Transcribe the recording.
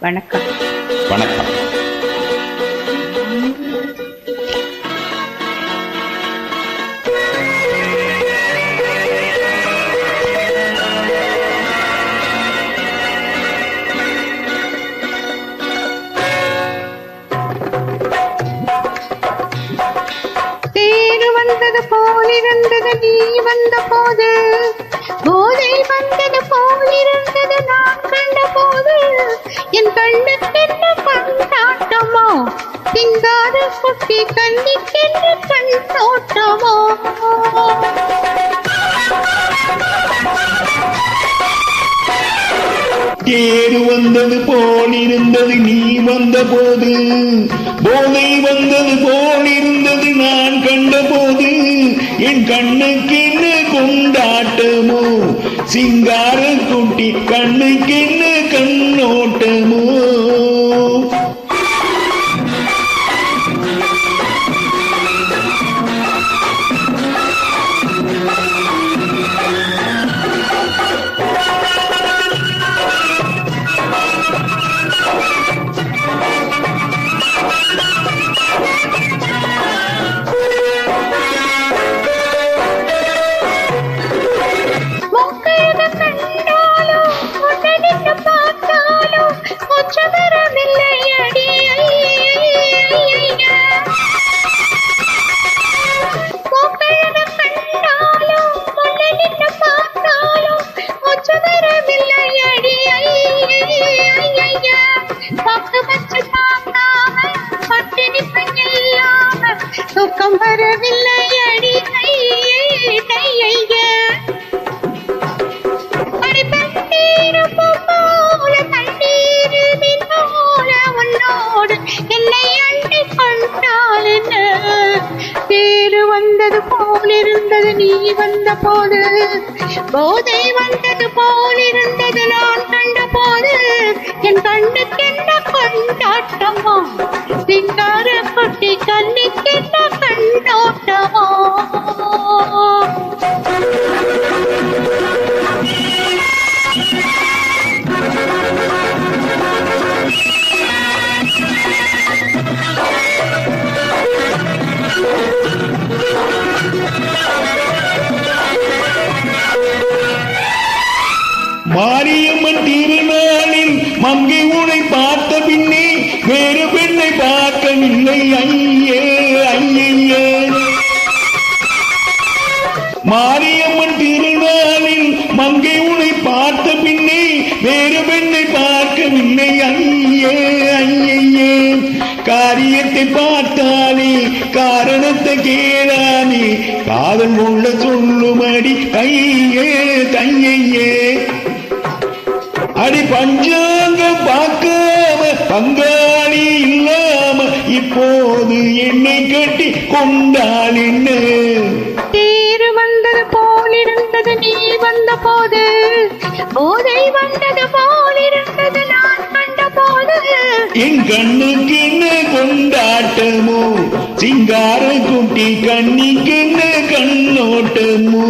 வணக்கம். வணக்கம். வந்தது போலிருந்தது நீ வந்த போது, போதை வந்தது போலிருந்தது நான் கண்ட போது, என் கண்ணுக்கென்ன கண்ணாட்டமோ, சிங்கார குட்டி கண்ணிக்கென்ன கண் தோட்டமோ. தேடு வந்தது போலிருந்தது நீ வந்த போது, போதை வந்தது போலிருந்தது நான் கண்ட போது, என் கண்ணுக்கென்ன கொண்டாட்டமோ, சிங்கார குட்டி கண்ணுக்கென்ன கண்ணோட்டமோ. தூக்கம் வரவில்லை அடி போல தண்ணீர் போல உன்னோடு என்னை அண்டை கொண்டால் என்ன. தேறு வந்தது போலிருந்தது நீ வந்த போது, போதை வந்தது போலிருந்தது நான் கண்ட போது, என் கண்ணுக்கென்ன கொண்டாட்டமோ, சிங்கார குட்டி கண்ணுக்கென்ன கண்ணோட்டமோ. மாரியம்மன் திருநாளில் மங்கை உனை பார்த்த பின்னே வேறு பெண்ணை பார்க்கவில்லை ஐயே ஐயே. மாரியம்மன் திருநாளில் மங்கை உனை பார்த்த பின்னே வேறு பெண்ணை பார்க்கவில்லை ஐயே ஐயே. காரியத்தை பார்த்தாலே காரணத்தை கேளானே, காதல் உள்ள சொல்லுமடி கையே கையே. அடி பஞ்சாங்கம் பார்க்காம பங்காளி இல்லாம இப்போது என்னை கட்டி கொண்டாள் என்ன. தேறு வந்தது போலிருந்தது நீ வந்த போது, போதை வந்தது போலிருந்தது நான் கண்ட போது, என் கண்ணுக்கு என்ன கொண்டாட்டமோ, சிங்கார குட்டி கண்ணிக்கு என்ன கண்ணோட்டமோ.